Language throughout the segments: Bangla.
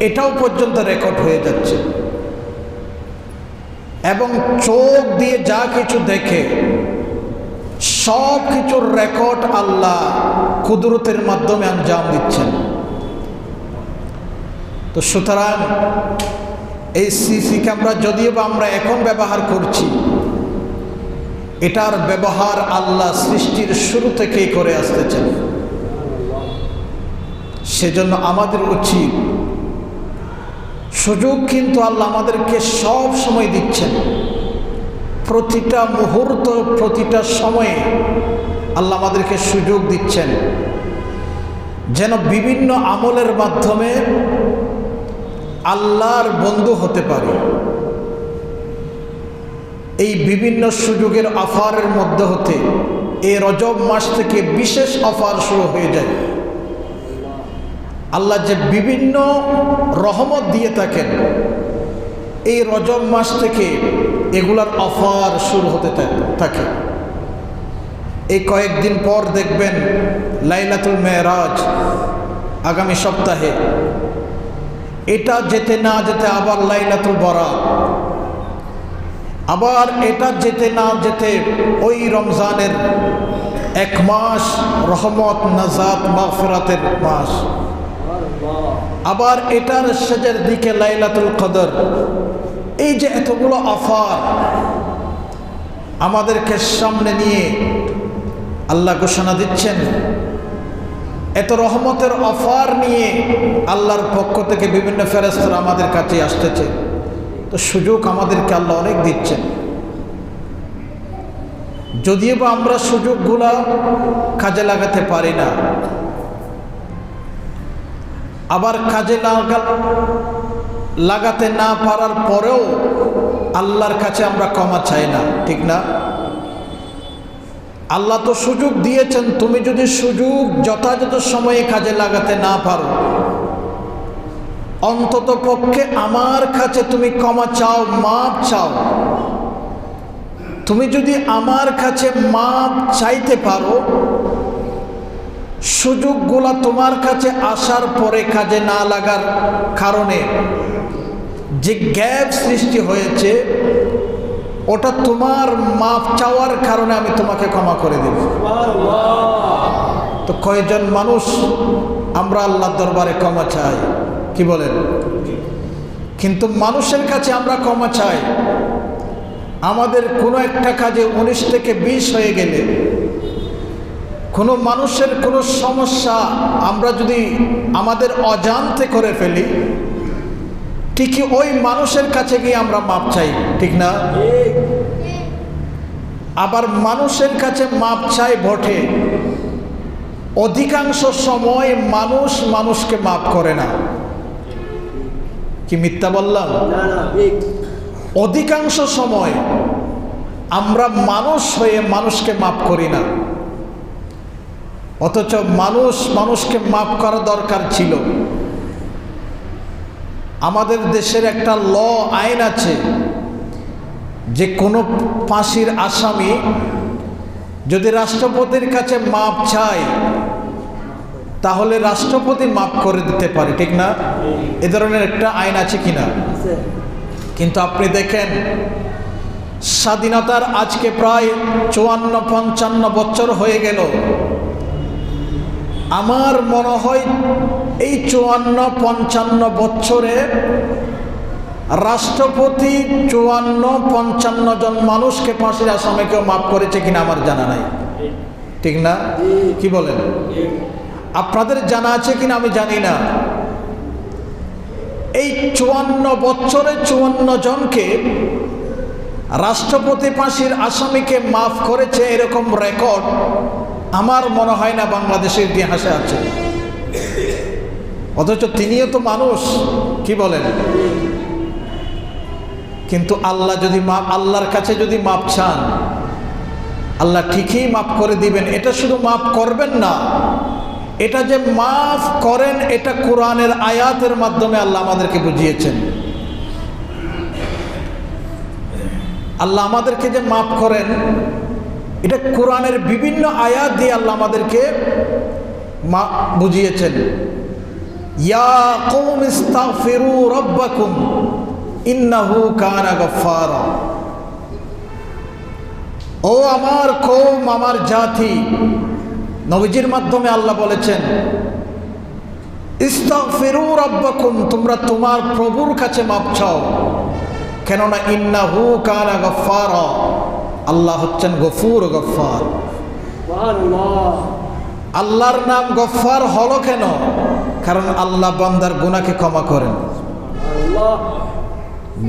এটাও পর্যন্ত রেকর্ড হয়ে যাচ্ছে। এবং চোখ দিয়ে যা কিছু দেখে সব কিছুর রেকর্ড আল্লাহ কুদরতের মাধ্যমে আঞ্জাম দিচ্ছেন। তো সুতরাং এই সিসি ক্যামেরা যদিও বা আমরা এখন ব্যবহার করছি, এটার ব্যবহার আল্লাহ সৃষ্টির শুরু থেকেই করে আসতেছেন। সেজন্য আমাদের উচিত, সুযোগ কিন্তু আল্লাহ আমাদেরকে সব সময় দিচ্ছেন, প্রতিটা মুহূর্ত প্রতিটা সময়ে আল্লাহ আমাদেরকে সুযোগ দিচ্ছেন যেন বিভিন্ন আমলের মাধ্যমে আল্লাহর বন্ধু হতে পারি। এই বিভিন্ন সুযোগের অফারের মধ্যে হতে এই রজব মাস থেকে বিশেষ অফার শুরু হয়ে যায়। আল্লাহ যে বিভিন্ন রহমত দিয়ে থাকেন, এই রজব মাস থেকে এগুলার অফার শুরু হতে থাকে। এই কয়েকদিন পর দেখবেন লাইলাতুল মেরাজ আগামী সপ্তাহে, এটা যেতে না যেতে আবার লাইলাতুল বরাত, আবার এটা যেতে না যেতে ওই রমজানের এক মাস রহমত নাজাত মাগফিরাতের মাস, আবার এটার শেষের দিকে লাইলাতুল কদর। এই যে এতগুলো অফার আমাদেরকে সামনে নিয়ে আল্লাহ ঘোষণা দিচ্ছেন, এত রহমতের অফার নিয়ে আল্লাহর পক্ষ থেকে বিভিন্ন ফেরেশতারা আমাদের কাছে আসতেছে। তো সুযোগ আমাদেরকে আল্লাহ অনেক দিচ্ছেন, যদিও বা আমরা সুযোগগুলা কাজে লাগাতে পারি না। আবার কাজে লাগাতে না পারার পরেও আল্লাহর কাছে আমরা ক্ষমা চাই না, ঠিক না? আল্লাহ তো সুযোগ দিয়েছেন, তুমি যদি সুযোগ যথাযথ সময়ে কাজে লাগাতে না পারো, অন্তত পক্ষে আমার কাছে তুমি ক্ষমা চাও, মাপ চাও। তুমি যদি আমার কাছে মাপ চাইতে পারো, সুযোগগুলা তোমার কাছে আসার পরে কাজে না লাগার কারণে যে গ্যাপ সৃষ্টি হয়েছে, ওটা তোমার মাপ চাওয়ার কারণে আমি তোমাকে ক্ষমা করে দেব। তো কয়জন মানুষ আমরা আল্লাহর দরবারে ক্ষমা চাই, কি বলেন? কিন্তু মানুষের কাছে আমরা ক্ষমা চাই আমাদের কোনো একটা কাজে 19 থেকে 20 হয়ে গেলে, কোনো মানুষের কোনো সমস্যা আমরা যদি আমাদের অজান্তে করে ফেলি, ঠিকই ওই মানুষের কাছে গিয়ে আমরা মাপ চাই, ঠিক না? আবার মানুষের কাছে মাপ চাই বটে, অধিকাংশ সময় মানুষ মানুষকে মাপ করে না। কি মিথ্যা বললাম? অধিকাংশ সময় আমরা মানুষ হয়ে মানুষকে মাপ করি না, অথচ মানুষ মানুষকে মাপ করা দরকার ছিল। আমাদের দেশের একটা আইন আছে যে কোনো ফাঁসির আসামি যদি রাষ্ট্রপতির কাছে মাপ চায়, তাহলে রাষ্ট্রপতি মাপ করে দিতে পারে, ঠিক না? এ ধরনের একটা আইন আছে কিনা? কিন্তু আপনি দেখেন, স্বাধীনতার আজকে প্রায় 54-55 বছর হয়ে গেল। আমার মনে হয় এই 54-55 বছরে রাষ্ট্রপতি 54-55 জন মানুষকে ফাঁসির আসামিকেও মাফ করেছে কিনা আমার জানা নাই, ঠিক না? কি বলেন? আপনাদের জানা আছে কিনা আমি জানি না। এই 54 বছরে 54 জনকে রাষ্ট্রপতি ফাঁসির আসামিকে মাফ করেছে, এরকম রেকর্ড আমার মনে হয় না বাংলাদেশের ইতিহাসে আছে। অথচ তিনিও তো মানুষ, কি বলেন? কিন্তু আল্লাহর কাছে যদি মাপ চান, আল্লাহ ঠিকই মাফ করে দিবেন। এটা শুধু মাফ করবেন না, এটা যে মাফ করেন এটা কোরআনের আয়াতের মাধ্যমে আল্লাহ আমাদেরকে বুঝিয়েছেন। আল্লাহ আমাদেরকে যে মাফ করেন, এটা কোরআনের বিভিন্ন আয়াত দিয়ে আল্লাহ আমাদেরকে বুঝিয়েছেন। ইয়া কওম ইস্তাগফিরু রাব্বাকুম ইন্নাহু কানা গাফফারা। ও আমার কওম, আমার জাতি, নবীজির মাধ্যমে আল্লাহ বলেছেন ইস্তাগফিরু রাব্বাকুম, তোমরা তোমার প্রভুর কাছে মাপ চাও, কেননা ইন্নাহু কানা গাফফারা, আল্লাহ হচ্ছেন গফুর গফফার। আল্লাহর নাম গফফার হলো কেন? কারণ আল্লাহ বান্দার গুনাহকে ক্ষমা করেন।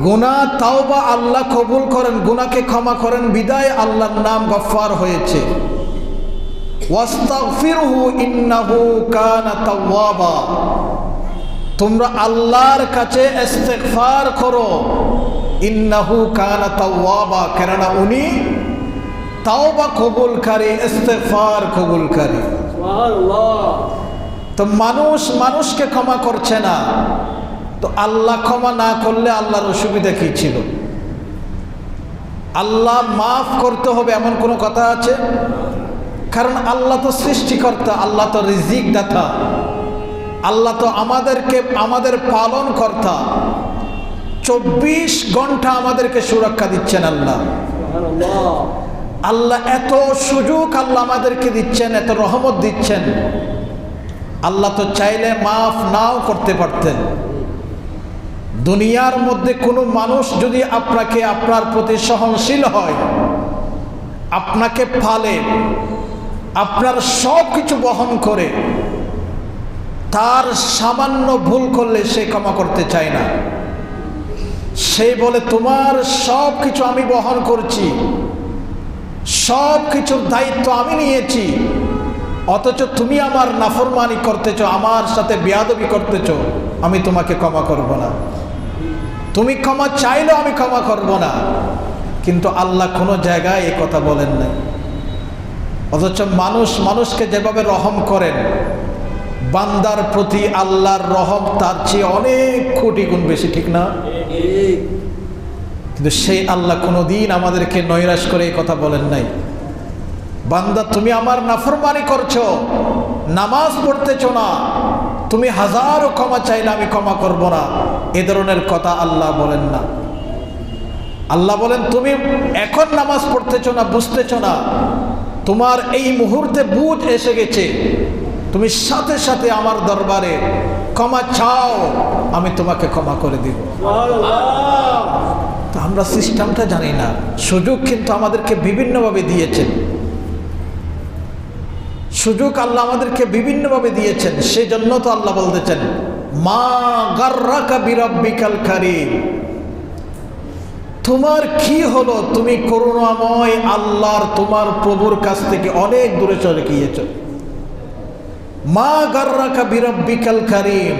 গুনাহ তাওবা আল্লাহ কবুল করেন, গুনাহকে ক্ষমা করেন, বিদায় আল্লাহর নাম গফফার হয়েছে। ওয়াস্তাগফিরহু ইন্নাহু কানা তাওয়াবা, তোমরা আল্লাহর কাছে ইস্তিগফার করো, ইন্নাহু কানা তাওয়াবা, কেননা উনি তাওবা কবুলকারী, ইস্তিগফার কবুলকারী। সুবহানাল্লাহ। তো মানুষ মানুষকে ক্ষমা করছে না, তো আল্লাহ ক্ষমা না করলে আল্লাহর অসুবিধা কি ছিল? আল্লাহ মাফ করতে হবে এমন কোনো কথা আছে? কারণ আল্লাহ তো সৃষ্টিকর্তা, আল্লাহ তো রিজিক দাতা, আল্লাহ তো আমাদের পালন কর্তা। 24 ঘন্টা আমাদেরকে সুরক্ষা দিচ্ছেন আল্লাহ। আল্লাহ এত সুযোগ আল্লাহ আমাদেরকে দিচ্ছেন, এত রহমত দিচ্ছেন। আল্লাহ তো চাইলে মাফ নাও করতে পারতেন। দুনিয়ার মধ্যে কোনো মানুষ যদি আপনার প্রতি সহনশীল হয়, আপনাকে পালে, আপনার সব কিছু বহন করে, তার সামান্য ভুল করলে সে ক্ষমা করতে চায় না। সে বলে তোমার সব কিছু আমি বহন করছি, সব কিছুর দায়িত্ব আমি নিয়েছি, অথচ তুমি আমার নাফরমানি করতেছ, আমার সাথে বেয়াদবি করতেছ, আমি তোমাকে ক্ষমা করব না। তুমি ক্ষমা চাইলেও আমি ক্ষমা করব না। কিন্তু আল্লাহ কোনো জায়গায় এই কথা বলেন না। অথচ মানুষকে যেভাবে রহম করেন, বান্দার প্রতি আল্লাহর রহম তার চেয়ে অনেক কোটি গুণ বেশি, ঠিক না? কিন্তু সেই আল্লাহ কোনোদিন আমাদেরকে নৈরাশ করে এই কথা বলেন নাই, বান্দা তুমি আমার নাফরমানি করছো, নামাজ পড়তেছো না, তুমি হাজারো ক্ষমা চাইলে আমি ক্ষমা করব না, এ ধরনের কথা আল্লাহ বলেন না। আল্লাহ বলেন তুমি এখন নামাজ পড়তেছো না, বুঝতেছো না, তোমার এই মুহূর্তে বুঝ এসে গেছে, তুমি সাথে সাথে আমার দরবারে ক্ষমা চাও, আমি তোমাকে ক্ষমা করে দিব। তো আমরা সিস্টেমটা জানি না। সুযোগ কিন্তু আমাদেরকে বিভিন্নভাবে দিয়েছেন, সুযোগ আল্লাহ আমাদেরকে বিভিন্নভাবে দিয়েছেন। সেই জন্য তো আল্লাহ বলতেছেন মা গাররাকা বিরাব্বিকাল কারীম, তোমার কি হলো, তুমি করুণাময় আল্লাহর তোমার প্রভুর কাছ থেকে অনেক দূরে চলে গিয়েছ। মা গাররাকা বিরাব্বিকাল কারীম,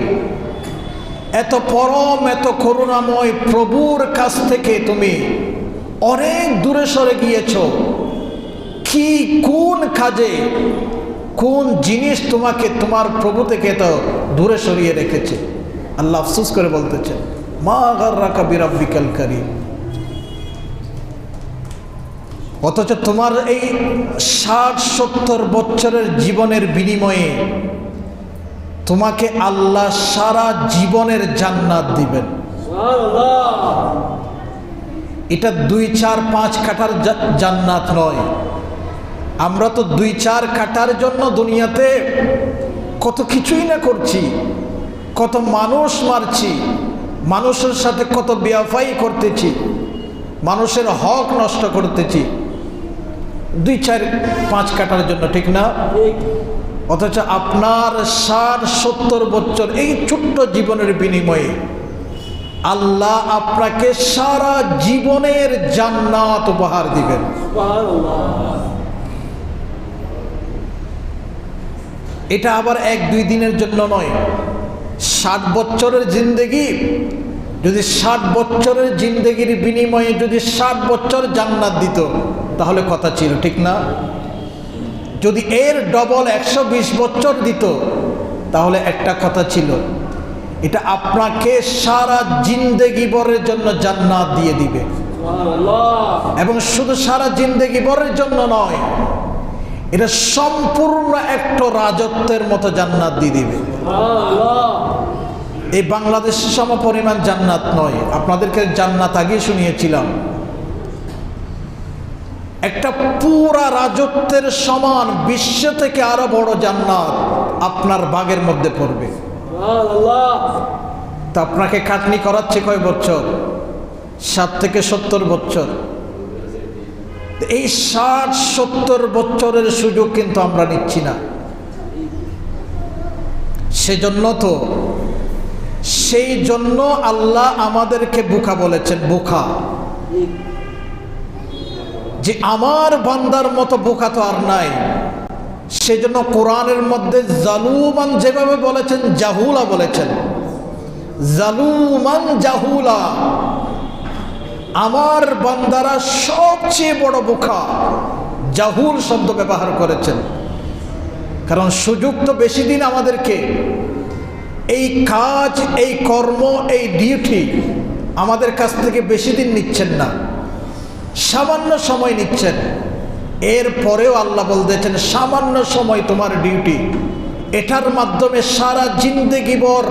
এত পরম এত করুণাময় প্রভুর কাছ থেকে তুমি অনেক দূরে সরে গিয়েছ। কি কোন কাজে, কোন জিনিস তোমাকে তোমার প্রভু থেকে এত দূরে সরিয়ে রেখেছে? আল্লাহ আফসোস করে বলতেছেন মা গাররাকা বিরাব্বিকাল কারীম। অথচ তোমার এই 60-70 বছরের জীবনের বিনিময়ে তোমাকে আল্লাহ সারা জীবনের জান্নাত দিবেন। এটা 2-4-5 কাঠার জান্নাত নয়। আমরা তো 2-4 কাঠার জন্য দুনিয়াতে কত কিছুই না করছি, কত মানুষ মারছি, মানুষের সাথে কত বেয়াফাই করতেছি, মানুষের হক নষ্ট করতেছি 2-4-5 কাঠার জন্য, ঠিক না? অথচ আপনার 60-70 বছর এই ছোট্ট জীবনের বিনিময়ে আল্লাহ আপনাকে সারা জীবনের জান্নাত উপহার দিবেন। এটা আবার 1-2 দিনের জন্য নয়। 60 বছরের জিন্দেগি, যদি 60 বছরের জিন্দেগির বিনিময়ে যদি 60 বছর জান্নাত দিত তাহলে কথা ছিল, ঠিক না? যদি এর ডবল 120 বছর দিত তাহলে একটা কথা ছিল, এটা আপনাকে সারা জিন্দেগি ভরের জন্য জান্নাত দিয়ে দিবে। এবং শুধু সারা জিন্দেগি ভরের জন্য নয়, এটা সম্পূর্ণ একটা রাজত্বের মতো জান্নাত দিয়ে দিবে। এই বাংলাদেশের সম পরিমাণ জান্নাত নয়, আপনাদেরকে জান্নাত আগে শুনিয়েছিলাম। একটা পুরা রাজত্বের সমান বিশ্ব থেকে আরো বড় জান্নাত আপনার বাগের মধ্যে পড়বে। তা আপনাকে খাটনি করাচ্ছে কয় বছর? 60 থেকে 70 বছর। এই 60-70 বছরের সুযোগ কিন্তু আমরা নিচ্ছি না। সেই জন্য আল্লাহ আমাদেরকে বোকা বলেছেন, বোকা। যে আমার বান্দার মতো বোকা তো আর নাই। সেজন্য কোরআনের মধ্যে জালুমান যেভাবে বলেছেন, জাহুলা বলেছেন, জালুমান জাহুলা। আমার বান্দারা সবচেয়ে বড় বোকা, জাহুল শব্দ ব্যবহার করেছেন। কারণ সুযোগ তো বেশি দিন আমাদেরকে এই কাজ, এই কর্ম, এই ডিউটি আমাদের কাছ থেকে বেশি দিন নিচ্ছেন না, সামান্য সময় নিচ্ছেন। এরপরেও আল্লাহ বলতেছেন সামান্য সময় তোমার ডিউটি, এটার মাধ্যমে সারা জিন্দেগিভর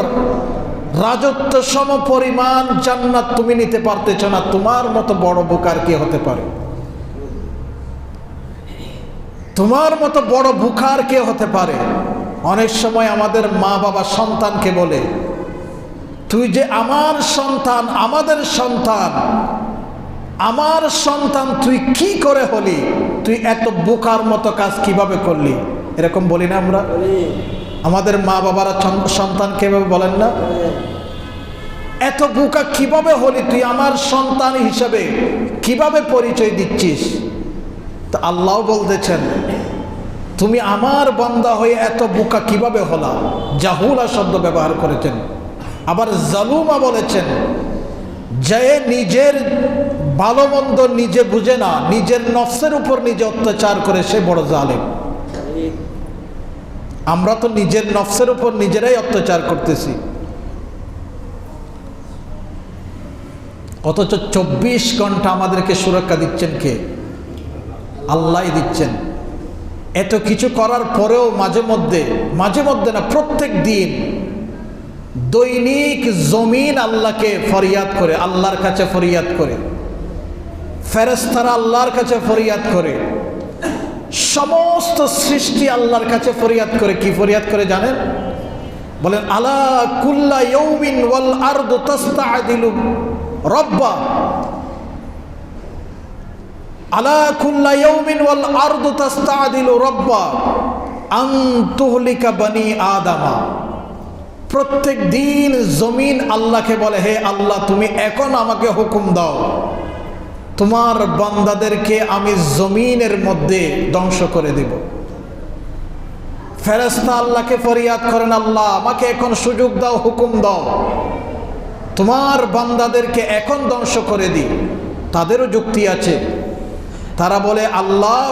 রাজত্ব সম পরিমাণ জান্নাত তুমি নিতে পারতেছ না। তোমার মতো বড় বোকার কে হতে পারে? তোমার মতো বড় বোকার কে হতে পারে? অনেক সময় আমাদের মা বাবা সন্তানকে বলে, তুই যে আমার সন্তান, আমাদের সন্তান, আমার সন্তান, তুই কি করে হলি? তুই এত বোকার মতো কাজ কিভাবে করলি? এরকম বলি না আমরা? আমাদের মা বাবারা সন্তানকে এভাবে বলেন না? এত বোকা কিভাবে হলি তুই? আমার সন্তান হিসাবে কিভাবে পরিচয় দিচ্ছিস? তা আল্লাহ বলতেছেন তুমি আমার বান্দা হয়ে এত বোকা কিভাবে হলা? জাহুলা শব্দ ব্যবহার করেছেন। আবার জালুমা বলেছেন, যে নিজের ভালো মন্দ নিজে বুঝে না, নিজের নফসের উপর নিজে অত্যাচার করে, সে বড় জালেম। আমরা তো নিজের নফসের উপর নিজেরাই অত্যাচার করতেছি, অথচ 24 ঘন্টা আমাদেরকে সুরক্ষা দিচ্ছেন কে? আল্লাহ দিচ্ছেন। এত কিছু করার পরেও মাঝে মধ্যে না, প্রত্যেক দিন দৈনিক জমিন আল্লাহকে ফরিয়াদ করে, আল্লাহর কাছে ফরিয়াদ করে, ফেরেশতারা আল্লাহর কাছে ফরিয়াদ করে, সমস্ত সৃষ্টি আল্লাহর কাছে ফরিয়াদ করে। কি ফরিয়াদ করে জানেন? বলেন আলা কুল্লা ইয়াউমিন ওয়াল আরদু তাস্তাআদিলু রব্বা, আলা কুল্লা ইয়াউমিন ওয়াল আরদু তাস্তাআদিলু রব্বা আন তুহলিকা বনি আদামা। প্রত্যেক দিন জমিন আল্লাহকে বলে, হে আল্লাহ, তুমি এখন আমাকে হুকুম দাও, তোমার বান্দাদেরকে আমি জমিনের মধ্যে ধ্বংস করে দেব। ফেরেশতা আল্লাহকে ফরিয়াদ করেন, আল্লাহ আমাকে এখন সুযোগ দাও, হুকুম দাও, তোমার বান্দাদেরকে এখন ধ্বংস করে দিই। তাদেরও যুক্তি আছে। তারা বলে, আল্লাহ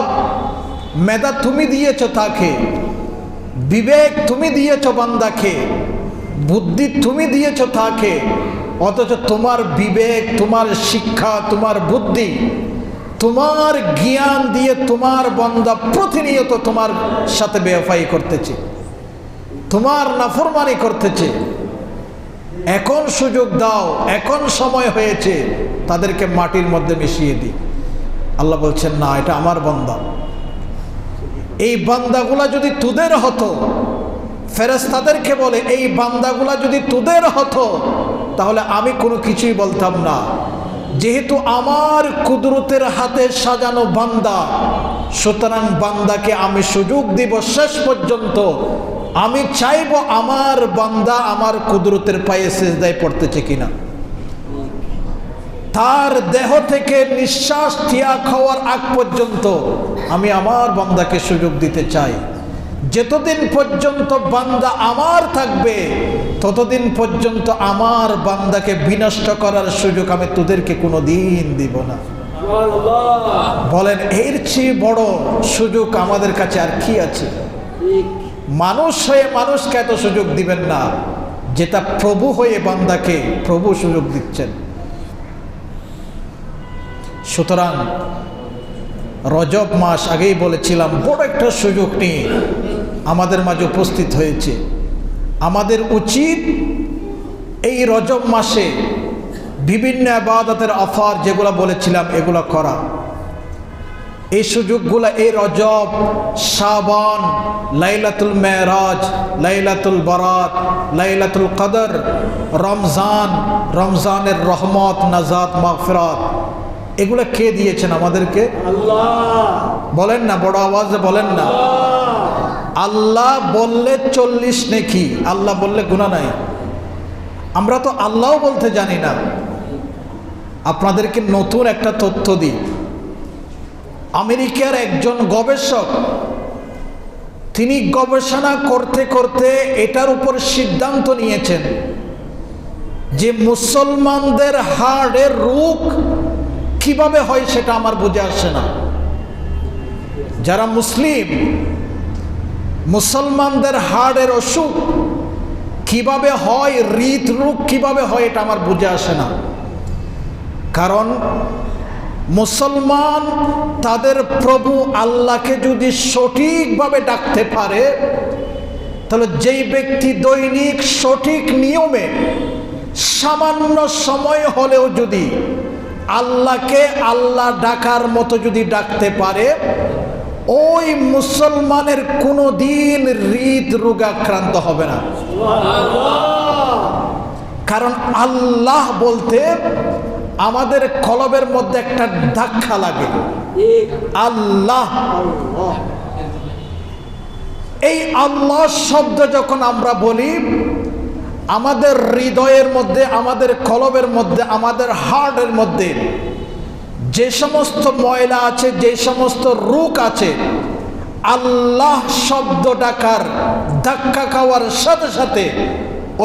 মেধা তুমি দিয়েছ তাকে, বিবেক তুমি দিয়েছ বান্দাকে, বুদ্ধি তুমি দিয়েছ তাকে, অথচ তোমার বিবেক, তোমার শিক্ষা, তোমার বুদ্ধি, তোমার জ্ঞান দিয়ে তোমার বান্দা প্রতিনিয়ত তোমার সাথে বেওয়াফাই করতেছে, তোমার নাফরমানি করতেছে। এখন সুযোগ দাও, এখন সময় হয়েছে, তাদেরকে মাটির মধ্যে মিশিয়ে দিই। আল্লাহ বলছেন না, এটা আমার বান্দা। এই বান্দাগুলা যদি তোদের হতো, ফেরেশতাদেরকে বলে এই বান্দাগুলা যদি তোদের হতো তাহলে আমি কোনো কিছুই বলতাম না। যেহেতু আমার কুদরতের হাতে সাজানো বান্দা, সুতরাং বান্দাকে আমি সুযোগ দিব শেষ পর্যন্ত। আমি চাইব আমার বান্দা আমার কুদরতের পায়ে সিজদায় পড়তেছে কিনা, তার দেহ থেকে নিঃশ্বাস ত্যাগ হওয়ার আগ পর্যন্ত আমি আমার বান্দাকে সুযোগ দিতে চাই। যতদিন পর্যন্ত বান্দা আমার থাকবে ততদিন পর্যন্ত আমার বান্দাকে বিনষ্ট করার সুযোগ আমি তোদেরকে কোনো দিন দিব না। বলেন এর চেয়ে বড় সুযোগ আমাদের কাছে আর কি আছে? মানুষ হয়ে মানুষকে এত সুযোগ দিবেন না, যেটা প্রভু হয়ে বান্দাকে প্রভু সুযোগ দিচ্ছেন। সুতরাং রজব মাস আগেই বলেছিলাম বড় একটা সুযোগ নিয়ে আমাদের মাঝে উপস্থিত হয়েছে। আমাদের উচিত এই রজব মাসে বিভিন্ন ইবাদতের অফার যেগুলো বলেছিলাম এগুলো করা। এই সুযোগগুলো এই রজব, শাবান, লাইলাতুল মেরাজ, লাইলাতুল বারাত, লাইলাতুল কদর, রমজান, রমজানের রহমত, নাজাত, মাগফিরাত, এগুলো কে দিয়েছেন আমাদেরকে? আল্লাহ। বলেন না, বড় আওয়াজে বলেন না। আল্লাহ বললে 40 নেকি, আল্লাহ বললে গুনাহ নাই। আমরা তো আল্লাহও বলতে জানি না। আপনাদেরকে নতুন একটা তথ্য দিই। আমেরিকার একজন গবেষক, তিনি গবেষণা করতে করতে এটার উপর সিদ্ধান্ত নিয়েছেন যে মুসলমানদের হার্টের রোগ কিভাবে হয় সেটা আমার বুঝে আসে না। যারা মুসলিম, মুসলমানদের হার্টের অসুখ কিভাবে হয়, হৃদরোগ কিভাবে হয়, এটা আমার বুঝে আসে না। কারণ মুসলমান তাদের প্রভু আল্লাহকে যদি সঠিকভাবে ডাকতে পারে, তাহলে যেই ব্যক্তি দৈনিক সঠিক নিয়মে সামান্য সময় হলেও যদি আল্লাহকে আল্লাহ ডাকার মতো যদি ডাকতে পারে, ওই মুসলমানের কোনো দিন হৃদরোগাক্রান্ত হবে না। কারণ আল্লাহ বলতে আমাদের কলবের মধ্যে একটা ধাক্কা লাগে। আল্লাহ, এই আল্লাহ শব্দ যখন আমরা বলি, আমাদের হৃদয়ের মধ্যে, আমাদের কলবের মধ্যে, আমাদের হার্টের মধ্যে যে সমস্ত ময়লা আছে, যে সমস্ত রোগ আছে, আল্লাহ শব্দ ডাকার ধাক্কা খাওয়ার সাথে সাথে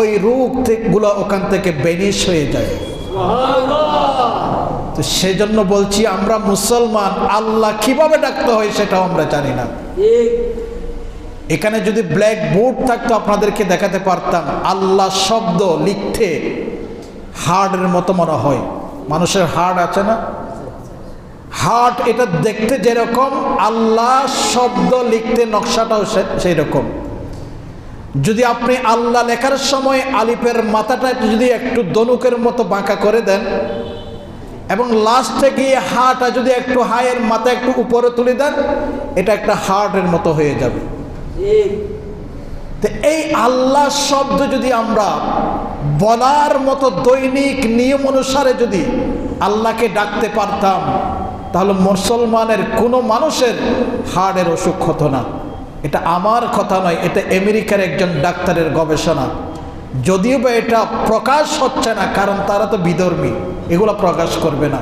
ওই রোগগুলো ওখান থেকে বেনিশ হয়ে যায়। তো সেজন্য বলছি, আমরা মুসলমান, আল্লাহ কিভাবে ডাকতে হয় সেটাও আমরা জানি না। এখানে যদি ব্ল্যাক বোর্ড থাকতো আপনাদেরকে দেখাতে পারতাম। আল্লাহ শব্দ লিখতে হার্টের মতো মনে হয়। মানুষের হার্ট আছে না, হার্ট, এটা দেখতে যেরকম, আল্লাহ শব্দ লিখতে নকশাটাও সেই রকম। যদি আপনি আল্লাহ লেখার সময় আলিফের মাথাটা যদি একটু ধনুকের মতো বাঁকা করে দেন এবং লাস্টে গিয়ে হাটা যদি একটু হায়ের মাথা একটু উপরে তুলে দেন, এটা একটা হার্টের মতো হয়ে যাবে। তো এই আল্লাহ শব্দ যদি আমরা বলার মতো দৈনিক নিয়ম অনুসারে যদি আল্লাহকে ডাকতে পারতাম, তাহলে মুসলমানের কোনো মানুষের হার্টের অসুখ হতো না। এটা আমার কথা নয়, এটা আমেরিকার একজন ডাক্তারের গবেষণা। যদিও বা এটা প্রকাশ হচ্ছে না, কারণ তারা তো বিধর্মী, এগুলো প্রকাশ করবে না।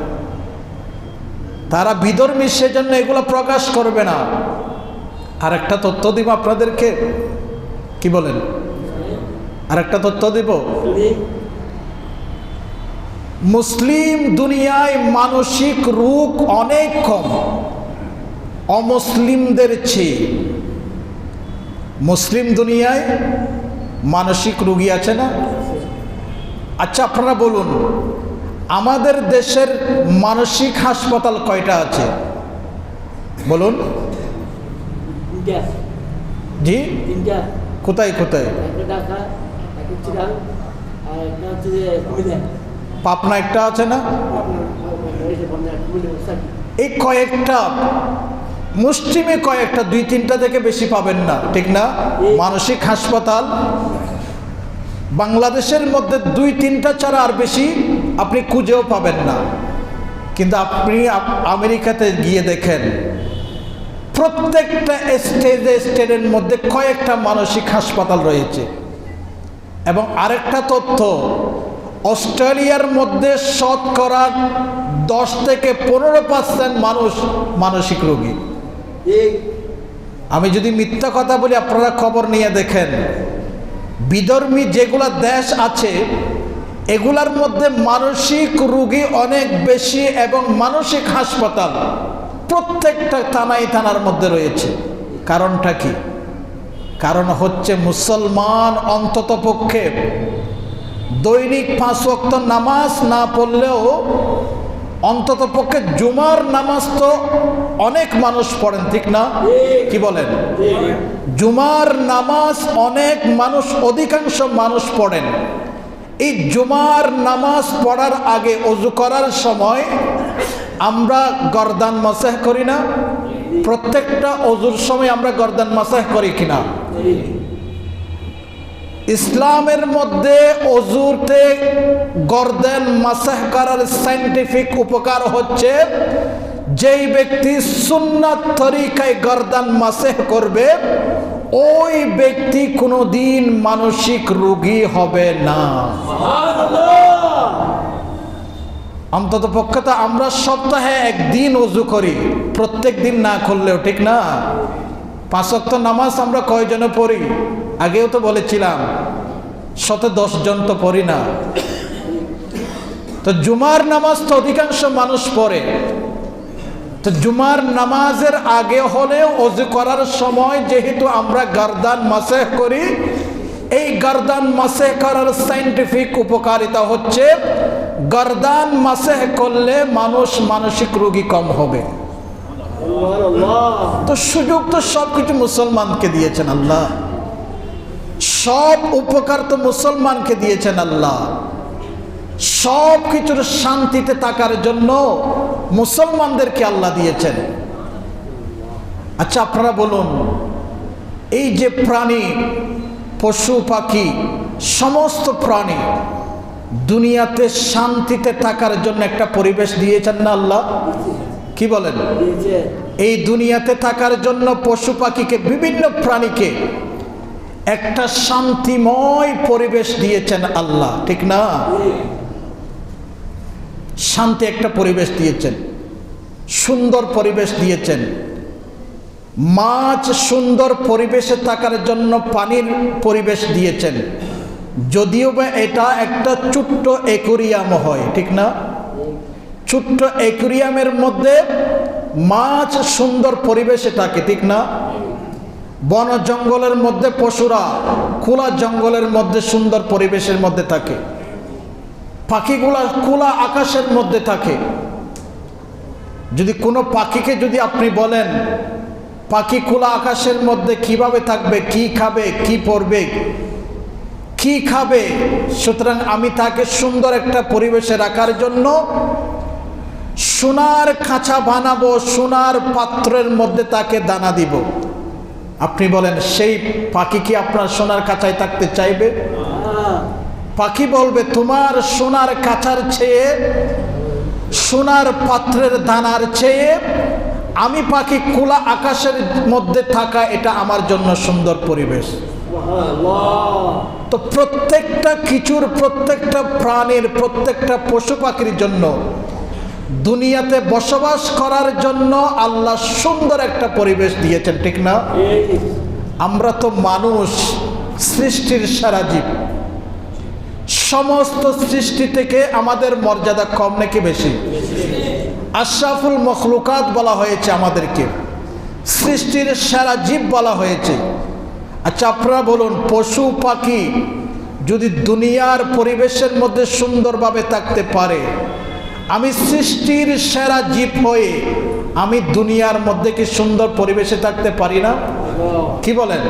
তারা বিধর্মী, সেজন্য এগুলো প্রকাশ করবে না। আর একটা তথ্য দিব আপনাদেরকে, কি বলেন? আর একটা তথ্য দিব। মুসলিম দুনিয়ায় মানসিক রোগ অনেক কম অমুসলিমদের চেয়ে। মুসলিম দুনিয়ায় মানসিক রোগী আছে না? আচ্ছা, আপনারা বলুন, আমাদের দেশের মানসিক হাসপাতাল কয়টা আছে বলুন? জি, কোথায় কোথায়? পাবনা একটা আছে না? এই কয়েকটা, মুসলিমে কয়েকটা, 2-3টা থেকে বেশি পাবেন না, ঠিক না? মানসিক হাসপাতাল বাংলাদেশের মধ্যে 2-3টা ছাড়া আর বেশি আপনি খুঁজেও পাবেন না। কিন্তু আপনি আমেরিকাতে গিয়ে দেখেন, প্রত্যেকটা স্টেটের মধ্যে কয়েকটা মানসিক হাসপাতাল রয়েছে। এবং আরেকটা তথ্য, অস্ট্রেলিয়ার মধ্যে শতকরা 10 থেকে 15% মানুষ মানসিক রোগী। আমি যদি মিথ্যা কথা বলি, আপনারা খবর নিয়ে দেখেন, বিধর্মী যেগুলা দেশ আছে এগুলার মধ্যে মানসিক রোগী অনেক বেশি এবং মানসিক হাসপাতাল প্রত্যেকটা থানার মধ্যে রয়েছে। কারণটা কি? কারণ হচ্ছে মুসলমান অন্ততপক্ষে দৈনিক 5 ওয়াক্ত নামাজ না পড়লেও অন্তত পক্ষে জুমার নামাজ তো অনেক মানুষ পড়েন, ঠিক না? কি বলেন? জুমার নামাজ অনেক মানুষ, অধিকাংশ মানুষ পড়েন। এই জুমার নামাজ পড়ার আগে ওযু করার সময় আমরা গর্দান মাসাহ করি না? প্রত্যেকটা ওযুর সময় আমরা গর্দান মাসাহ করি কিনা? ইসলামের মধ্যে ওযুতে গর্দান মাসাহ করার সায়েন্টিফিক উপকার হচ্ছে, যেই ব্যক্তি সুন্নাত তরিকায় গর্দান মাসাহ করবে ওই ব্যক্তি কোনোদিন মানসিক রোগী হবে না। অন্তত পক্ষে তো আমরা সপ্তাহে একদিন ওযু করি, প্রত্যেক দিন না করলেও, ঠিক না? 5 ওয়াক্ত নামাজ আমরা কয়জনে পড়ি? আগেও তো বলেছিলাম 10 জন তো পড়ি না। তো জুমার নামাজ তো অধিকাংশ মানুষ পড়ে। তো জুমার নামাজের আগে হলেও ওযু করার সময় যেহেতু আমরা গর্দান মাসাহ করি, এই গর্দান মাসাহ করার সায়েন্টিফিক উপকারিতা হচ্ছে গর্দান মাসাহ করলে মানুষ মানসিক রোগী কম হবে। তো সুযোগ তো সবকিছু মুসলমানকে দিয়েছেন আল্লাহ, সব উপকার তো মুসলমানকে দিয়েছেন আল্লাহ। সব কিছুর শান্তিতে থাকার জন্য মুসলমানদেরকে আল্লাহ দিয়েছেন। আচ্ছা আপনারা বলুন, এই যে প্রাণী, পশু পাখি, সমস্ত প্রাণী দুনিয়াতে শান্তিতে থাকার জন্য একটা পরিবেশ দিয়েছেন না আল্লাহ? কি বলেন? এই দুনিয়াতে থাকার জন্য পশু পাখিকে, বিভিন্ন প্রাণীকে একটা শান্তিময় পরিবেশ দিয়েছেন আল্লাহ, ঠিক না? শান্তি একটা পরিবেশ দিয়েছেন, সুন্দর পরিবেশ দিয়েছেন। মাছ সুন্দর পরিবেশে থাকার জন্য পানির পরিবেশ দিয়েছেন, যদিও বা এটা একটা ছোট্ট অ্যাকোয়ারিয়াম হয়, ঠিক না? ছোট্ট অ্যাকোয়ারিয়ামের মধ্যে মাছ সুন্দর পরিবেশে থাকে, ঠিক না? বন জঙ্গলের মধ্যে পশুরা খোলা জঙ্গলের মধ্যে সুন্দর পরিবেশের মধ্যে থাকে, পাখিগুলা খোলা আকাশের মধ্যে থাকে। যদি কোনো পাখিকে যদি আপনি বলেন পাখি খোলা আকাশের মধ্যে কিভাবে থাকবে, কি খাবে, কি পরবে, কি খাবে, সুতরাং আমি তাকে সুন্দর একটা পরিবেশে রাখার জন্য সোনার খাঁচা বানাবো, সোনার পাত্রের মধ্যে তাকে দানা দিব। আপনি বলেন সেই পাখি কি আপনার সোনার খাঁচায় থাকতে চাইবে? পাখি বলবে তোমার সোনার খাঁচার চেয়ে, সোনার পাত্রের দানার চেয়ে আমি পাখি খোলা আকাশের মধ্যে থাকা, এটা আমার জন্য সুন্দর পরিবেশ। তো প্রত্যেকটা কিছুর, প্রত্যেকটা প্রাণীর, প্রত্যেকটা পশু পাখির জন্য দুনিয়াতে বসবাস করার জন্য আল্লাহ সুন্দর একটা পরিবেশ দিয়েছেন, ঠিক না? আমরা তো মানুষ, সৃষ্টির সেরা জীব। সমস্ত সৃষ্টি থেকে আমাদের মর্যাদা কম নাকি বেশি? আশরাফুল মখলুকাত বলা হয়েছে আমাদেরকে, সৃষ্টির সেরা জীব বলা হয়েছে। আচ্ছা আপনারা বলুন, পশু পাখি যদি দুনিয়ার পরিবেশের মধ্যে সুন্দরভাবে থাকতে পারে, আমি সৃষ্টির সেরা জীব হয়ে আমি দুনিয়ার মধ্যে কি সুন্দর পরিবেশে থাকতে পারি না? কি বলেন?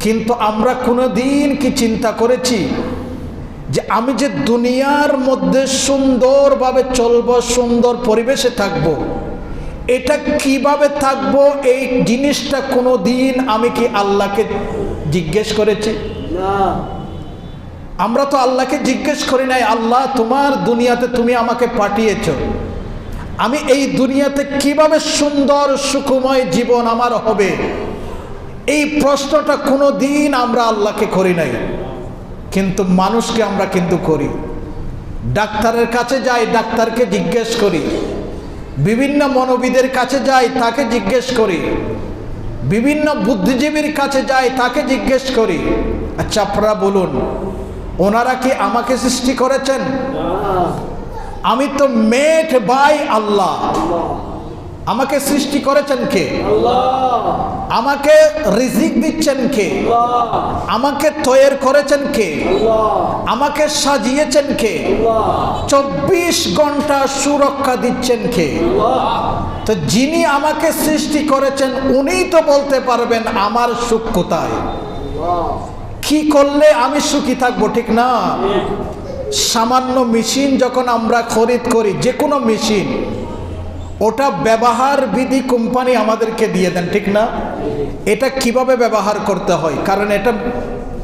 কিন্তু আমরা কোনোদিন কি চিন্তা করেছি যে আমি যে দুনিয়ার মধ্যে সুন্দরভাবে চলবো, সুন্দর পরিবেশে থাকব, এটা কিভাবে থাকব, এই জিনিসটা কোনোদিন আমি কি আল্লাহকে জিজ্ঞেস করেছি? না। আমরা তো আল্লাহকে জিজ্ঞেস করি নাই, আল্লাহ তোমার দুনিয়াতে তুমি আমাকে পাঠিয়েছো, আমি এই দুনিয়াতে কিভাবে সুন্দর সুখময় জীবন আমার হবে, এই প্রশ্নটা কোনো দিন আমরা আল্লাহকে করি নাই। কিন্তু মানুষকে আমরা কিন্তু করি। ডাক্তারের কাছে যাই, ডাক্তারকে জিজ্ঞেস করি, বিভিন্ন মনোবিদের কাছে যাই, তাকে জিজ্ঞেস করি, বিভিন্ন বুদ্ধিজীবীর কাছে যাই, তাকে জিজ্ঞেস করি। আচ্ছা আপনারা বলুন, ওনারা কি আমাকে সৃষ্টি করেছেন? আমি তো মেড বাই আল্লাহ, আমাকে সৃষ্টি করেছেন কে? আল্লাহ। আমাকে রিজিক দিচ্ছেন কে? আল্লাহ। আমাকে তৈরি করেছেন কে? আল্লাহ। আমাকে সাজিয়েছেন কে? আল্লাহ। 24 ঘন্টা সুরক্ষা দিচ্ছেন কে? আল্লাহ। তো যিনি আমাকে সৃষ্টি করেছেন উনিই তো বলতে পারবেন আমার সুখ কোথায়, আল্লাহ। কি করলে আমি সুখী থাকবো, ঠিক না? সামান্য মেশিন যখন আমরা খরিদ করি, যে কোনো মেশিন, ওটা ব্যবহার বিধি কোম্পানি আমাদেরকে দিয়ে দেন, ঠিক না? এটা কিভাবে ব্যবহার করতে হয়, কারণ এটা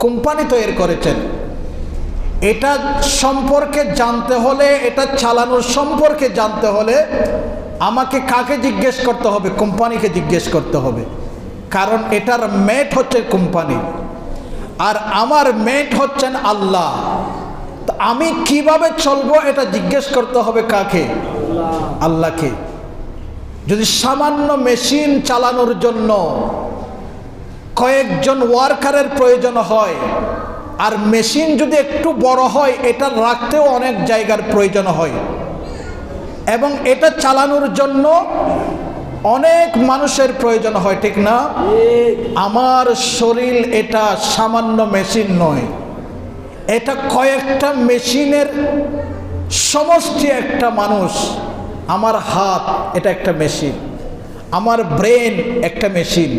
কোম্পানি তৈরি করেছেন। এটা সম্পর্কে জানতে হলে, এটা চালানোর সম্পর্কে জানতে হলে আমাকে কাকে জিজ্ঞেস করতে হবে? কোম্পানিকে জিজ্ঞেস করতে হবে, কারণ এটার মেট হচ্ছে কোম্পানি আর আমার মেট হচ্ছেন আল্লাহ। তো আমি কিভাবে চলবো এটা জিজ্ঞেস করতে হবে কাকে? আল্লাহকে। যদি সামান্য মেশিন চালানোর জন্য কয়েকজন ওয়ার্কারের প্রয়োজন হয়, আর মেশিন যদি একটু বড় হয় এটা রাখতেও অনেক জায়গার প্রয়োজন হয়, এবং এটা চালানোর জন্য অনেক মানুষের প্রয়োজন হয়, ঠিক না? আমার শরীর এটা সামান্য মেশিন নয়, এটা কয়েকটা মেশিনের সমষ্টি একটা মানুষ। আমার হাত এটা একটা মেশিন, আমার ব্রেন একটা মেশিন,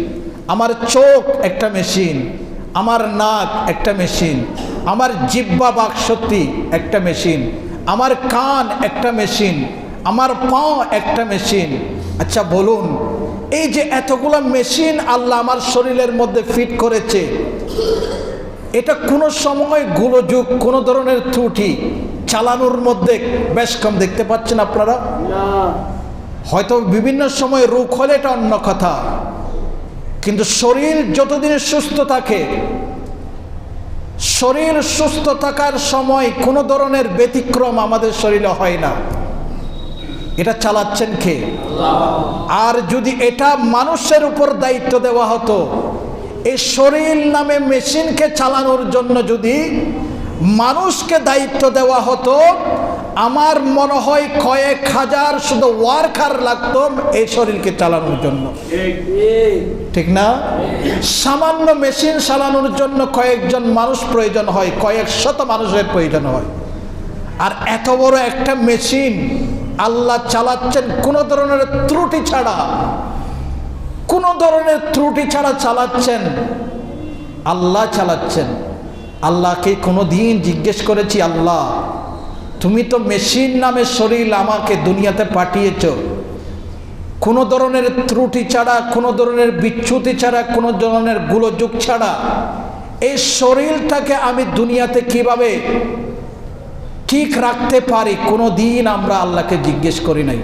আমার চোখ একটা মেশিন, আমার নাক একটা মেশিন, আমার জিহ্বা বাকশক্তি একটা মেশিন, আমার কান একটা মেশিন, আমার পা একটা মেশিন। আচ্ছা বলুন, এই যে এতগুলো মেশিন আল্লাহ আমার শরীরের মধ্যে ফিট করেছে, এটা কোনো সময় গোলযোগ, কোনো ধরনের ত্রুটি চালানোর মধ্যে বেশ কম দেখতে পাচ্ছেন আপনারা? হয়তো বিভিন্ন সময় রোগ হলে এটা অন্য কথা, কিন্তু শরীর যতদিন সুস্থ থাকে, শরীর সুস্থ থাকার সময় কোনো ধরনের ব্যতিক্রম আমাদের শরীরে হয় না। এটা চালাচ্ছেন কে? আর যদি এটা মানুষের উপর দায়িত্ব দেওয়া হতো, এই শরীর নামে মেশিনকে চালানোর জন্য যদি মানুষকে দায়িত্ব দেওয়া হতো, আমার মনে হয় কয়েক হাজার শুধু ওয়ার্কার লাগতো এই শরীরকে চালানোর জন্য, ঠিক না? সামান্য মেশিন চালানোর জন্য কয়েকজন মানুষ প্রয়োজন হয়, কয়েক শত মানুষের প্রয়োজন হয়। আর এত বড় একটা মেশিন আল্লাহ চালাচ্ছেন কোনো ধরনের ত্রুটি ছাড়া, কোনো ধরনের ত্রুটি ছাড়া চালাচ্ছেন। আল্লাহ চালাচ্ছেন। আল্লাহকে কোনো দিন জিজ্ঞেস করেছি, আল্লাহ তুমি তো মেশিন নামে শরীর আমাকে দুনিয়াতে পাঠিয়েছ, কোনো ধরনের ত্রুটি ছাড়া, কোনো ধরনের বিচ্যুতি ছাড়া, কোনো ধরনের গোলযোগ ছাড়া এই শরীরটাকে আমি দুনিয়াতে কিভাবে ঠিক রাখতে পারি, কোনো দিন আমরা আল্লাহকে জিজ্ঞেস করি নাই।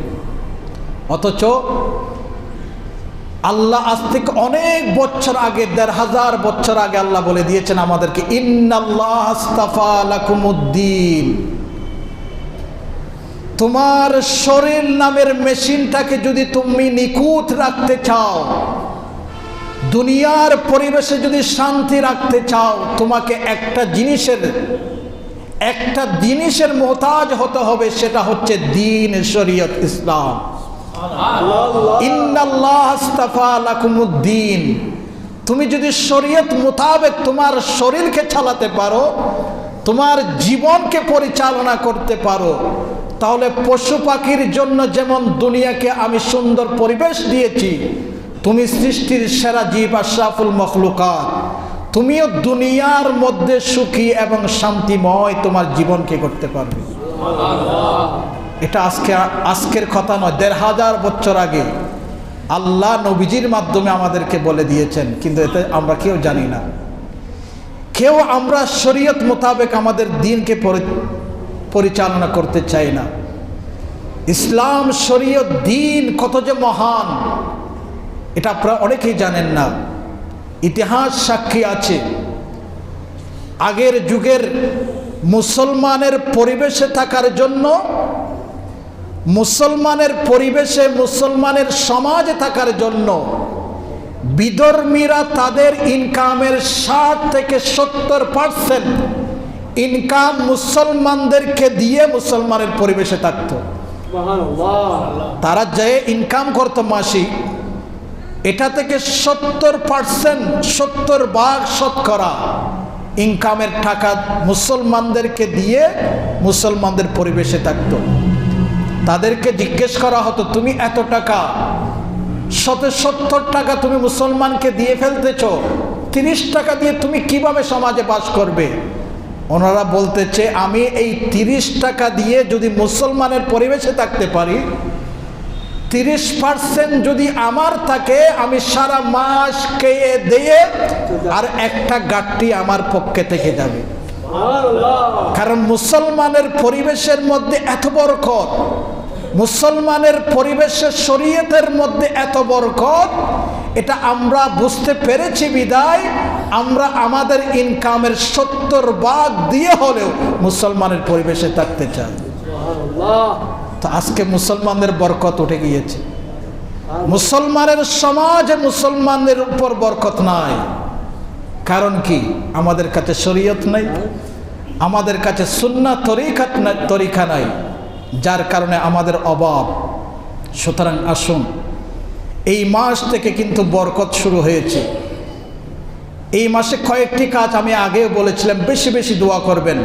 অথচ আল্লাহ আজ থেকে অনেক বছর আগে, ১৫০০ বছর আগে আল্লাহ বলে দিয়েছেন আমাদেরকে, ইন্নাল্লাহ আস্তাফা লাকুমুদ্দিন। তোমার শরীর নামের মেশিনটাকে যদি তুমি নিখুঁত রাখতে চাও, দুনিয়ার পরিবেশে যদি শান্তি রাখতে চাও, তোমাকে একটা জিনিসের মোহতাজ হতে হবে, সেটা হচ্ছে দ্বীন, শরীয়ত, ইসলাম। ইন্নাল্লাহ আস্তাফা লাকুমুদ্দিন। তুমি যদি শরীয়ত মোতাবেক তোমার শরীরকে চালাতে পারো, তোমার জীবনকে পরিচালনা করতে পারো, তাহলে পশু পাখির জন্য যেমন দুনিয়াকে আমি সুন্দর পরিবেশ দিয়েছি, তুমি সৃষ্টির সেরা জীব, আশরাফুল মখলুকাত, তুমিও দুনিয়ার মধ্যে সুখী এবং শান্তিময় তোমার জীবনকে করতে পারবে। এটা আজকের কথা নয়, ১৫০০ বছর আগে আল্লাহ নবীজির মাধ্যমে আমাদেরকে বলে দিয়েছেন, কিন্তু এতে আমরা কেউ জানি না। কেউ আমরা শরীয়ত মোতাবেক আমাদের দিনকে পরিচালনা করতে চাই না। ইসলাম, শরীয়ত, দিন কত যে মহান, এটা আপনারা অনেকেই জানেন না। ইতিহাস সাক্ষী আছে, আগের যুগের মুসলমানের পরিবেশে থাকার জন্য, মুসলমানের পরিবেশে, মুসলমানের সমাজে থাকার জন্য বিধর্মীরা তাদের ইনকামের ৬০ থেকে ৭০% ইনকাম মুসলমানদেরকে দিয়ে মুসলমানের পরিবেশে থাকতো। তারা যে ইনকাম করতো মাসিক, এটা থেকে 70%, 70% শতকরা ইনকামের টাকা মুসলমানদেরকে দিয়ে মুসলমানদের পরিবেশে থাকতো। তাদেরকে জিজ্ঞেস করা হতো, তুমি এত টাকা 70 টাকা তুমি মুসলমানকে দিয়ে ফেলতেছ, 30 টাকা দিয়ে তুমি কিভাবে সমাজে বাস করবে? ওনারা বলতেছে, আমি এই 30 টাকা দিয়ে যদি মুসলমানের পরিবেশে থাকতে পারি, 30% যদি আমার থাকে, আমি সারা মাস খেয়ে দিয়ে আর একটা গাঁটটি আমার পক্ষে থেকে যাবে। কারণ মুসলমানের পরিবেশের মধ্যে এত বরকত, মুসলমানের পরিবেশের শরীয়তের মধ্যে এত বরকত, এটা আমরা বুঝতে পেরেছি বিদায় আমরা আমাদের ইনকামের 70% দিয়ে হলেও মুসলমানের পরিবেশে থাকতে চাই। তো আজকে মুসলমানদের বরকত উঠে গিয়েছে, মুসলমানের সমাজে মুসলমানদের উপর বরকত নাই। কারণ কি? আমাদের কাছে শরীয়ত নাই, আমাদের কাছে সুন্নাহ তরিকা নাই, যার কারণে আমাদের অভাব। সুতরাং আসুন, এই মাস থেকে কিন্তু বরকত শুরু হয়েছে। এই মাসে কয়েকটি কাজ আমি আগেও বলেছিলাম, বেশি বেশি দোয়া করবেন।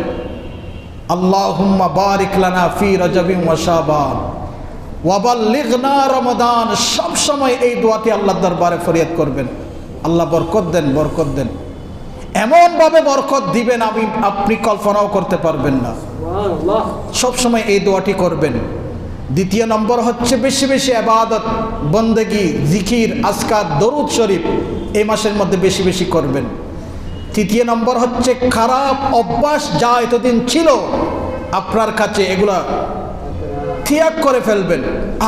আল্লাহুম্মা বারিক লানা ফি রজবিন ওয়া শাবান ওয়া বাল্লিগনা রমাদান। সব সময় এই দোয়াটি আল্লাহর দরবারে ফরিয়াদ করবেন, আল্লাহ বরকত দেন, বরকত দেন। এমন ভাবে বরকত দিবেন আপনি কল্পনাও করতে পারবেন না। সব সময় এই দোয়াটি করবেন। দ্বিতীয় নম্বর হচ্ছে বেশি বেশি ইবাদত, বন্দেগি, জিকির, আজকার, দরুদ শরীফ এই মাসের মধ্যে বেশি বেশি করবেন। তৃতীয় নম্বর হচ্ছে খারাপ অভ্যাস যা এতদিন ছিল আপনার কাছে, এগুলা ত্যাগ করে ফেলবেন,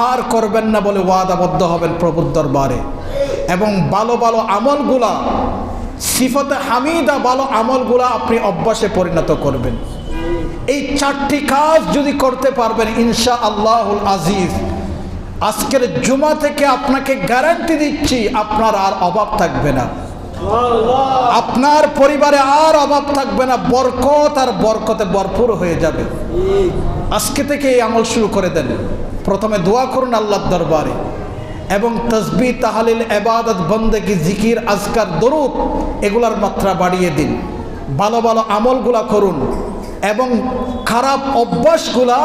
আর করবেন না বলে ওয়াদাবদ্ধ হবেন প্রভুর দরবারে। এবং ভালো ভালো আমলগুলা, সিফতে হামিদা ভালো আমলগুলা আপনি অভ্যাসে পরিণত করবেন। এই 4টি কাজ যদি করতে পারবেন, ইনশাআল্লাহুল আজিজ, আজকের জুমা থেকে আপনাকে গ্যারান্টি দিচ্ছি আপনার আর অভাব থাকবে না, আপনার পরিবারে আর অভাব থাকবে না, বরকত আর বরকতে ভরপুর হয়ে যাবে। আজকে থেকে এই আমল শুরু করে দেন। প্রথমে দোয়া করুন আল্লাহর দরবারে, এবং তাসবিহ, তাহলিল, ইবাদত, বন্দেগি, জিকির, আজকার, দরুদ এগুলার মাত্রা বাড়িয়ে দিন। ভালো ভালো আমলগুলা করুন এবং খারাপ অভ্যাসগুলা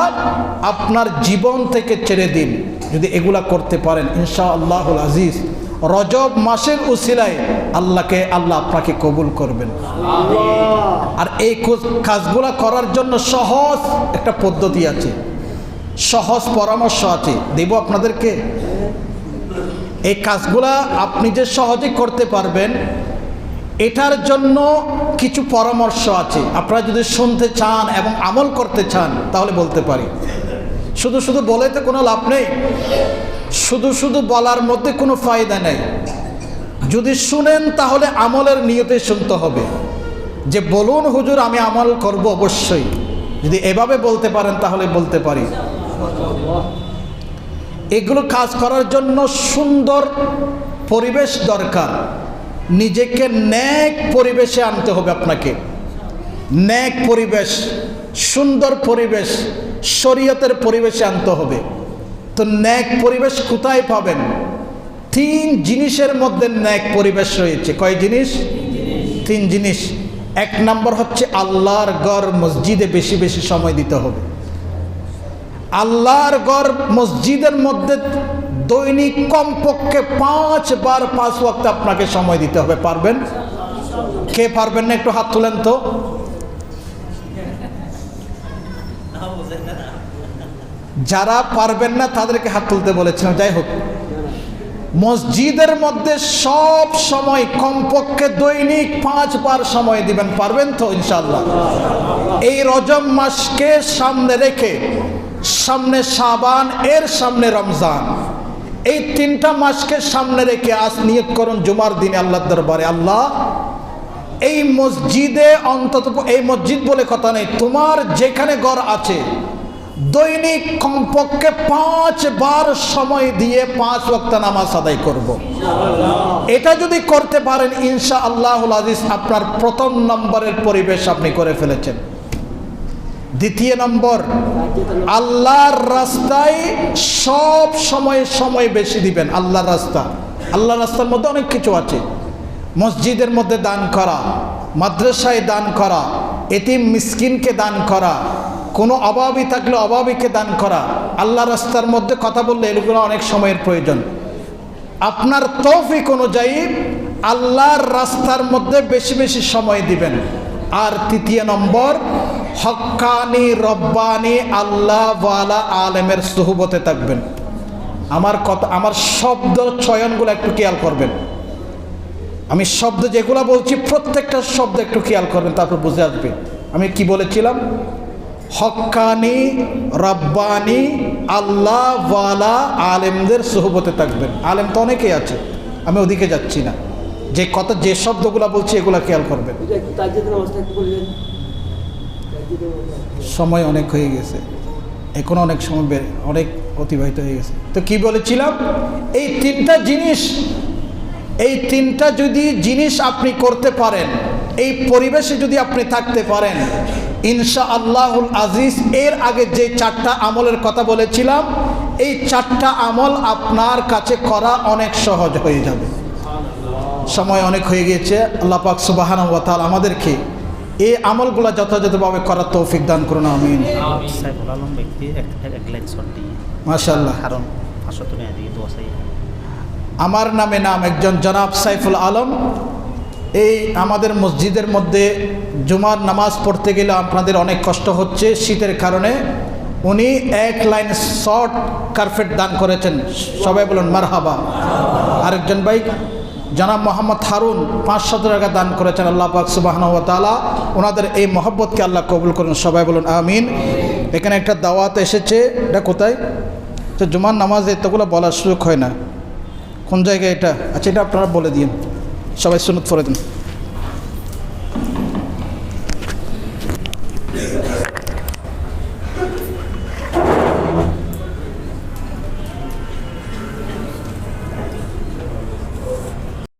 আপনার জীবন থেকে ছেড়ে দিন। যদি এগুলা করতে পারেন, ইনশাআল্লাহুল আজিজ, রজব মাসের উসিলায় আল্লাহ আপনাকে কবুল করবেন। আর এই কাজগুলা করার জন্য সহজ একটা পদ্ধতি আছে, সহজ পরামর্শ আছে, দেব আপনাদেরকে। এই কাজগুলা আপনি যে সহজে করতে পারবেন, এটার জন্য কিছু পরামর্শ আছে। আপনারা যদি শুনতে চান এবং আমল করতে চান তাহলে বলতে পারি। শুধু শুধু বলে তো কোনো লাভ নেই, শুধু শুধু বলার মধ্যে কোনো ফায়দা নেই। যদি শুনেন তাহলে আমলের নিয়তে শুনতে হবে, যে বলুন হুজুর আমি আমল করব অবশ্যই। যদি এভাবে বলতে পারেন তাহলে বলতে পারি। এগুলো কাজ করার জন্য সুন্দর পরিবেশ দরকার, নিজেকে নেক পরিবেশে আনতে হবে। আপনাকে নেক পরিবেশ, সুন্দর পরিবেশ, শরীয়তের পরিবেশে আনতে হবে। তো নেক পরিবেশ কোথায় পাবেন? 3 জিনিসের মধ্যে নেক পরিবেশ রয়েছে। কয় জিনিস? 3 জিনিস। 1 নম্বর হচ্ছে আল্লাহর ঘর মসজিদে বেশি বেশি সময় দিতে হবে। আল্লাহর ঘর মসজিদের মধ্যে দৈনিক কমপক্ষে 5 বার 5 ওয়াক্ত আপনাকে সময় দিতে হবে। পারবেন? কে পারবেন না একটু হাত তুলেন তো। যারা পারবেন না তাদেরকে হাত তুলতে বলেছিলাম। যাই হোক, মসজিদের মধ্যে সব সময় কমপক্ষে দৈনিক 5 বার সময় দিবেন। পারবেন তো ইনশাআল্লাহ? এই রজব মাসকে সামনে রেখে, সামনে শাবান, এর সামনে রমজান, এই 3টা মাসকে সামনে রেখে আজ নিয়ত করুন জুমার দিনে আল্লাহর দরবারে, আল্লাহ এই মসজিদে অন্তত, এই মসজিদ বলে কথা নেই, তোমার যেখানে ঘর আছে দৈনিক কমপক্ষে 5 বার সময় দিয়ে 5 ওয়াক্ত নামাজ আদায় করব। এটা যদি করতে পারেন ইনশাআল্লাহুল আজিজ, আপনার প্রথম নম্বরের পরিবেশ আপনি করে ফেলেছেন। দ্বিতীয় নম্বর, আল্লাহর রাস্তায় সব সময় বেশি দিবেন। আল্লাহর রাস্তার মধ্যে অনেক কিছু আছে। মসজিদের মধ্যে দান করা, মাদ্রাসায় দান করা, এতিম মিসকিনকে দান করা, কোনো অভাবী থাকলে অভাবীকে দান করা। আল্লাহ রাস্তার মধ্যে কথা বললে এগুলো অনেক সময়ের প্রয়োজন। আপনার তৌফিক অনুযায়ী আল্লাহর রাস্তার মধ্যে বেশি সময় দিবেন। আর তৃতীয় নম্বর, হক্কানি রব্বানি আল্লাহওয়ালা আলেমের সুহবতে থাকবেন। আমার শব্দ চয়নগুলো একটু খেয়াল করবেন। আমি শব্দ যেগুলো বলছি প্রত্যেকটা শব্দ একটু খেয়াল করবেন, তারপর বুঝে আসবে আমি কি বলেছিলাম। হক্কানি রব্বানি আল্লাহওয়ালা আলেমদের সুহবতে থাকবেন। আলেম তো অনেকেই আছে, আমি ওদিকে যাচ্ছি না। যে শব্দগুলো বলছি এগুলো খেয়াল করবেন। সময় অনেক হয়ে গেছে, এখন অনেক সময় অনেক অতিবাহিত হয়ে গেছে। তো কি বলেছিলাম, এই তিনটা যদি জিনিস আপনি করতে পারেন, এই পরিবেশে যদি আপনি থাকতে পারেন, ইনশাআল্লাহুল আজিজ এর আগে যে 4টা আমলের কথা বলেছিলাম, এই 4টা আমল আপনার কাছে করা অনেক সহজ হয়ে যাবে। সময় অনেক হয়ে গিয়েছে। আল্লাহ পাক সুবহানাহু ওয়া তাআলা আমাদেরকে এই আমলগুলো যথাযথভাবে করার তৌফিক দান করুন, আমিন। সাইফুল আলম ব্যক্তি এক লাইন শর্ট দিয়ে মাশাআল্লাহ। কারণ আসলে দিয়ে দোয়া চাই। আমার নামে নাম একজন জনাব সাইফুল আলম। এই আমাদের মসজিদের মধ্যে জুমার নামাজ পড়তে গেলে আপনাদের অনেক কষ্ট হচ্ছে শীতের কারণে। উনি 1 লাইন শর্ট কার্পেট দান করেছেন, সবাই বলুন মারহাবা। আরেকজন ভাই জনাব মোহাম্মদ হারুন 500 টাকা দান করেছেন। আল্লাহ পাক সুবহানাহু ওয়া তাআলা ওনাদের এই মহব্বতকে আল্লাহ কবুল করুন, সবাই বলুন আমিন। এখানে একটা দাওয়াত এসেছে, এটা কোথায়? তো জুমার নামাজে এতগুলো বলার সুযোগ হয় না, কোন জায়গায় এটা? আচ্ছা, এটা আপনারা বলে দিন, সবাই সুন্নত পড়ে দিন।